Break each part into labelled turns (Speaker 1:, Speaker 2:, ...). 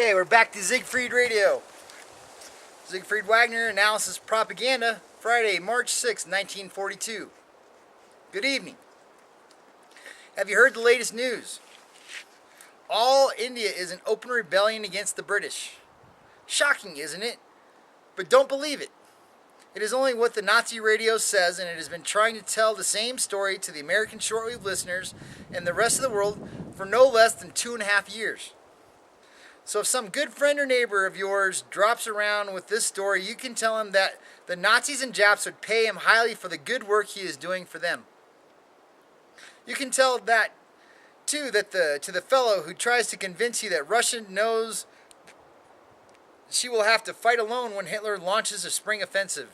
Speaker 1: Okay, we're back to Siegfried Radio. Siegfried Wagener, Analysis Propaganda, Friday, March 6, 1942. Good evening. Have you heard the latest news? All India is in open rebellion against the British. Shocking, isn't it? But don't believe it. It is only what the Nazi radio says, and it has been trying to tell the same story to the American shortwave listeners and the rest of the world for no less than 2.5 years. So if some good friend or neighbor of yours drops around with this story, you can tell him that the Nazis and Japs would pay him highly for the good work he is doing for them. You can tell that, too, to the fellow who tries to convince you that Russia knows she will have to fight alone when Hitler launches a spring offensive.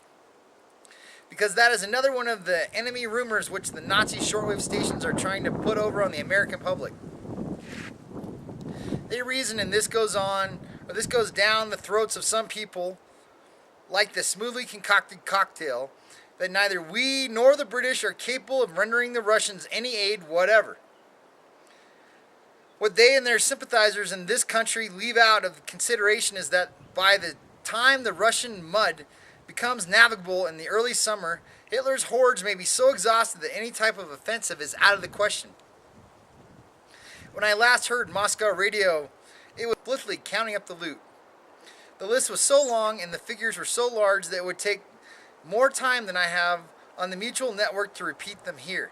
Speaker 1: Because that is another one of the enemy rumors which the Nazi shortwave stations are trying to put over on the American public. They reason, and this goes down the throats of some people, like the smoothly concocted cocktail, that neither we nor the British are capable of rendering the Russians any aid whatever. What they and their sympathizers in this country leave out of consideration is that by the time the Russian mud becomes navigable in the early summer, Hitler's hordes may be so exhausted that any type of offensive is out of the question. When I last heard Moscow radio, it was blithely counting up the loot. The list was so long and the figures were so large that it would take more time than I have on the mutual network to repeat them here.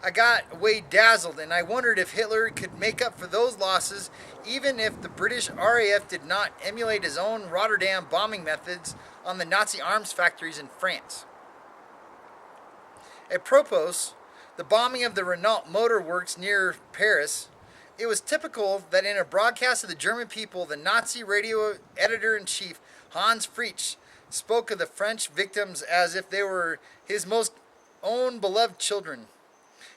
Speaker 1: I got away dazzled, and I wondered if Hitler could make up for those losses even if the British RAF did not emulate his own Rotterdam bombing methods on the Nazi arms factories in France. Apropos, the bombing of the Renault Motor Works near Paris, it was typical that in a broadcast of the German people, the Nazi radio editor-in-chief, Hans Fritzsch, spoke of the French victims as if they were his most own beloved children.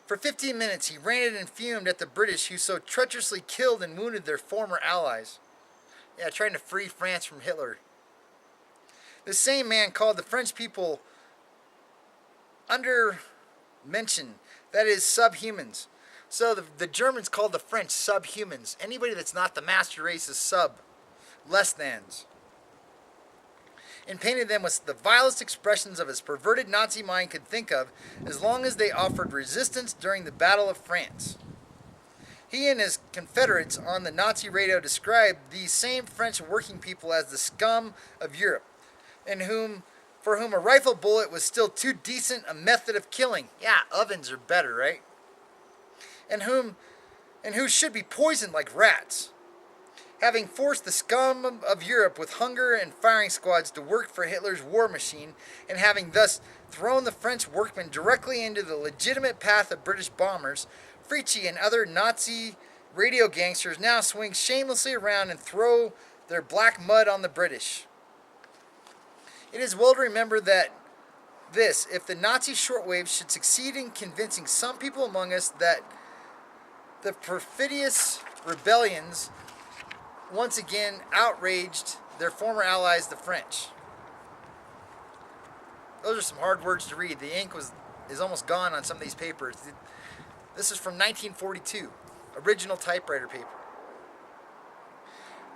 Speaker 1: For 15 minutes, he ranted and fumed at the British who so treacherously killed and wounded their former allies. Yeah, trying to free France from Hitler. The same man called the French people under-mentioned, that is, subhumans. So the Germans called the French subhumans. Anybody that's not the master race is sub, less thans. And painted them with the vilest expressions of his perverted Nazi mind could think of, as long as they offered resistance during the Battle of France. He and his confederates on the Nazi radio described these same French working people as the scum of Europe, and for whom a rifle bullet was still too decent a method of killing. Yeah, ovens are better, right? And who should be poisoned like rats. Having forced the scum of Europe with hunger and firing squads to work for Hitler's war machine, and having thus thrown the French workmen directly into the legitimate path of British bombers, Fritzsch and other Nazi radio gangsters now swing shamelessly around and throw their black mud on the British. It is well to remember that if the Nazi shortwave should succeed in convincing some people among us that the perfidious rebellions once again outraged their former allies, the French. Those are some hard words to read. The ink is almost gone on some of these papers. This is from 1942, original typewriter paper.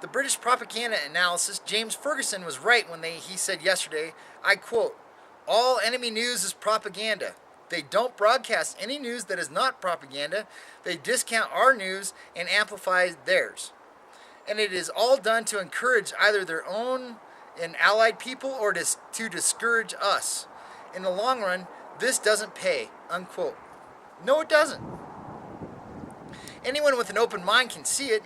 Speaker 1: The British propaganda analyst James Ferguson was right when he said yesterday, I quote, "All enemy news is propaganda. They don't broadcast any news that is not propaganda. They discount our news and amplify theirs. And it is all done to encourage either their own and allied people or to discourage us. In the long run, this doesn't pay," unquote. No, it doesn't. Anyone with an open mind can see it.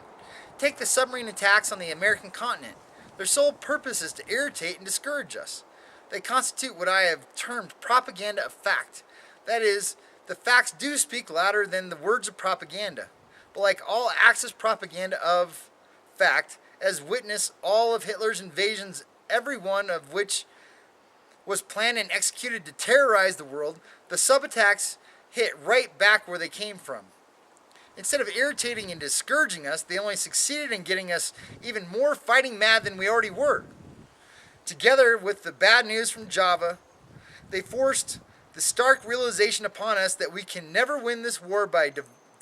Speaker 1: Take the submarine attacks on the American continent. Their sole purpose is to irritate and discourage us. They constitute what I have termed propaganda of fact. That is, the facts do speak louder than the words of propaganda. But like all Axis propaganda of fact, as witness all of Hitler's invasions, every one of which was planned and executed to terrorize the world, the sub-attacks hit right back where they came from. Instead of irritating and discouraging us, they only succeeded in getting us even more fighting mad than we already were. Together with the bad news from Java, they forced the stark realization upon us that we can never win this war by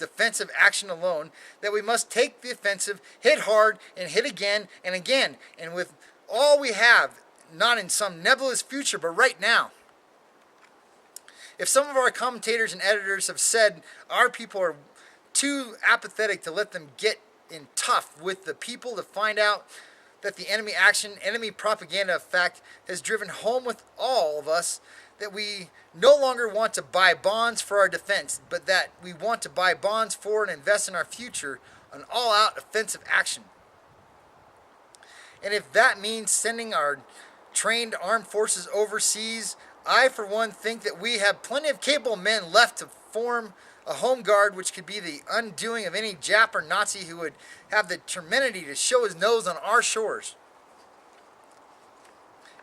Speaker 1: defensive action alone, that we must take the offensive, hit hard, and hit again and again, and with all we have, not in some nebulous future, but right now. If some of our commentators and editors have said our people are too apathetic to let them get in tough with the people to find out that the enemy action, enemy propaganda effect has driven home with all of us that we no longer want to buy bonds for our defense, but that we want to buy bonds for and invest in our future on all-out offensive action. And if that means sending our trained armed forces overseas, I, for one, think that we have plenty of capable men left to form a home guard which could be the undoing of any Jap or Nazi who would have the temerity to show his nose on our shores.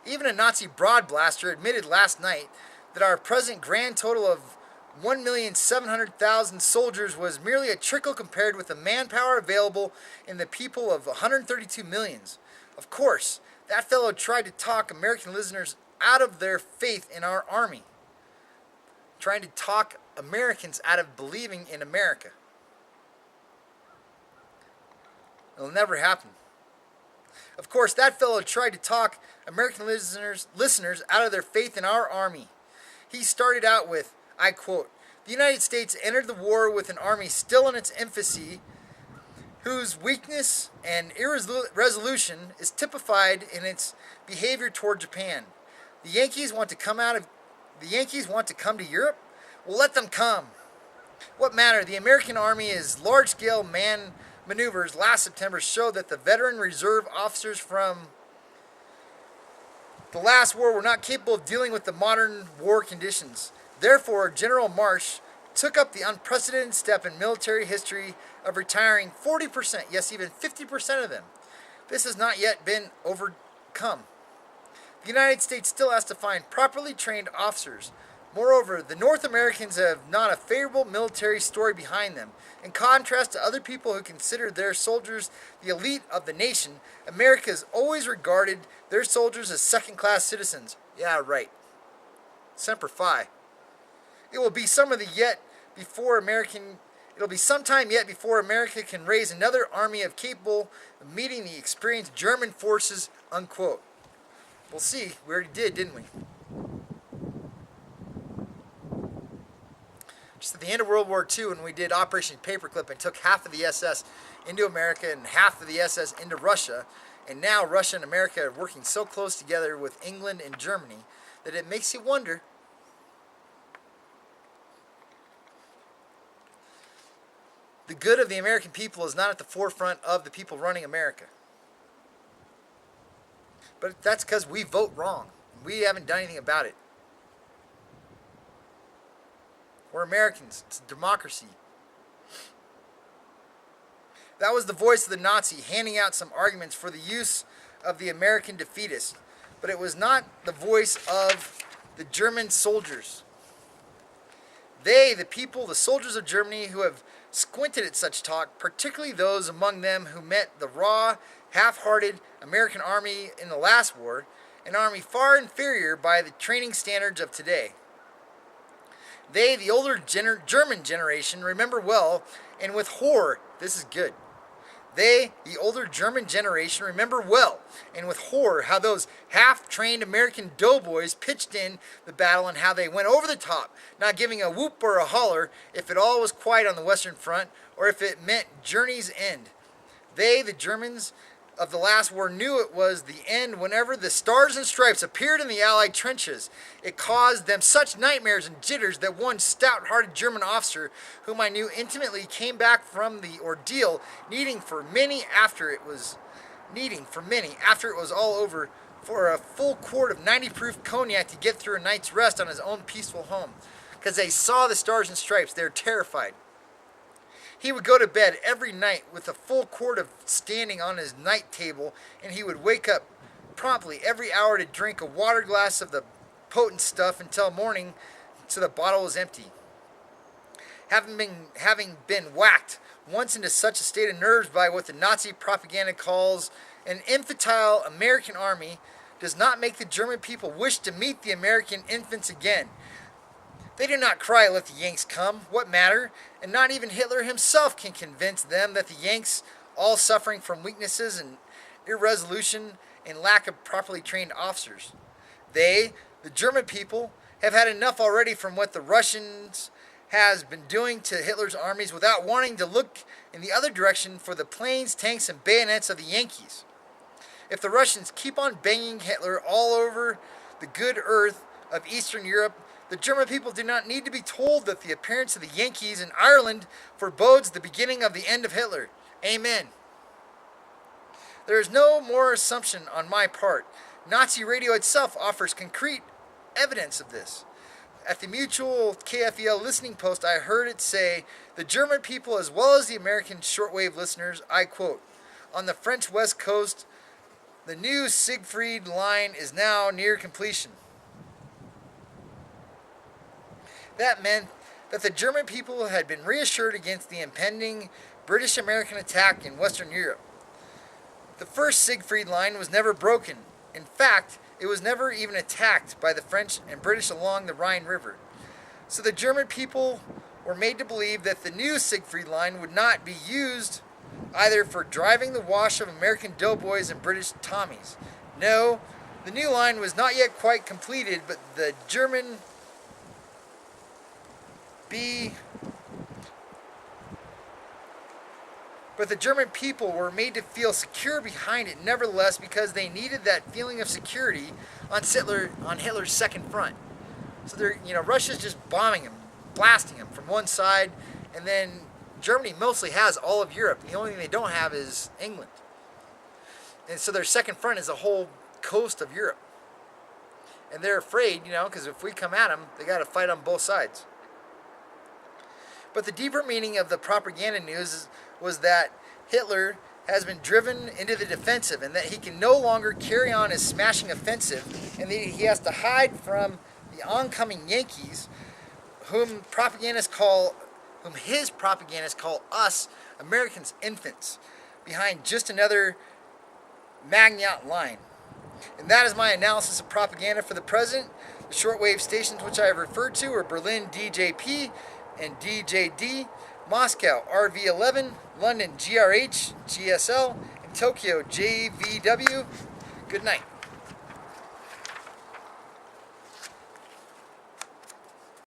Speaker 1: Even a Nazi broad blaster admitted last night that our present grand total of 1,700,000 soldiers was merely a trickle compared with the manpower available in the people of 132 millions. Of course, that fellow tried to talk American listeners out of their faith in our army, trying to talk Americans out of believing in America. It'll never happen. Of course, that fellow tried to talk American listeners out of their faith in our army. He started out with, I quote, "The United States entered the war with an army still in its infancy, whose weakness and irresolution is typified in its behavior toward Japan. The Yankees want to come to Europe? Well, let them come. What matter? The American Army's large-scale maneuvers last September showed that the veteran reserve officers from the last war were not capable of dealing with the modern war conditions. Therefore, General Marsh took up the unprecedented step in military history of retiring 40%, yes, even 50% of them. This has not yet been overcome. The United States still has to find properly trained officers. Moreover, the North Americans have not a favorable military story behind them. In contrast to other people who consider their soldiers the elite of the nation, America has always regarded their soldiers as second-class citizens. Yeah, right. Semper Fi. It'll be sometime yet before America can raise another army of capable of meeting the experienced German forces, unquote. We'll see. We already did, didn't we? Just at the end of World War II, when we did Operation Paperclip and took half of the SS into America and half of the SS into Russia, and now Russia and America are working so close together with England and Germany that it makes you wonder. The good of the American people is not at the forefront of the people running America. But that's because we vote wrong. We haven't done anything about it. We're Americans. It's a democracy. That was the voice of the Nazi handing out some arguments for the use of the American defeatist. But it was not the voice of the German soldiers. They, the people, the soldiers of Germany who have squinted at such talk, particularly those among them who met the raw, half-hearted American army in the last war, an army far inferior by the training standards of today. They, the older German generation, remember well, and with horror, this is good. They, the older German generation, remember well, and with horror, how those half-trained American doughboys pitched in the battle and how they went over the top, not giving a whoop or a holler if it all was quiet on the Western Front or if it meant journey's end. They, the Germans of the last war, knew it was the end whenever the stars and stripes appeared in the Allied trenches. It caused them such nightmares and jitters that one stout-hearted German officer, whom I knew intimately, came back from the ordeal needing for many after it was all over for a full quart of 90-proof cognac to get through a night's rest on his own peaceful home. Because they saw the stars and stripes, they were terrified. He would go to bed every night with a full quart of standing on his night table, and he would wake up promptly every hour to drink a water glass of the potent stuff until morning so the bottle was empty. Having been whacked once into such a state of nerves by what the Nazi propaganda calls an infantile American army does not make the German people wish to meet the American infants again. They do not cry, "Let the Yanks come." What matter? And not even Hitler himself can convince them that the Yanks, all suffering from weaknesses and irresolution and lack of properly trained officers. They, the German people, have had enough already from what the Russians has been doing to Hitler's armies without wanting to look in the other direction for the planes, tanks, and bayonets of the Yankees. If the Russians keep on banging Hitler all over the good earth of Eastern Europe, the German people do not need to be told that the appearance of the Yankees in Ireland forebodes the beginning of the end of Hitler. Amen. There is no more assumption on my part. Nazi radio itself offers concrete evidence of this. At the Mutual KFEL listening post, I heard it say, "The German people as well as the American shortwave listeners," I quote, "on the French West Coast, the new Siegfried line is now near completion." That meant that the German people had been reassured against the impending British-American attack in Western Europe. The first Siegfried line was never broken. In fact, it was never even attacked by the French and British along the Rhine River. So the German people were made to believe that the new Siegfried line would not be used either for driving the wash of American doughboys and British Tommies. No, the new line was not yet quite completed, but the German people were made to feel secure behind it nevertheless, because they needed that feeling of security on Hitler's second front. So Russia's just bombing him, blasting him from one side, and then Germany mostly has all of Europe. The only thing they don't have is England. And so their second front is the whole coast of Europe. And they're afraid, because if we come at them, they got to fight on both sides. But the deeper meaning of the propaganda news was that Hitler has been driven into the defensive and that he can no longer carry on his smashing offensive, and that he has to hide from the oncoming Yankees, whom his propagandists call us Americans infants, behind just another Maginot line. And that is my analysis of propaganda for the present. The shortwave stations which I have referred to are Berlin DJP and DJD, Moscow RV11, London GRH, GSL, and Tokyo JVW. Good night.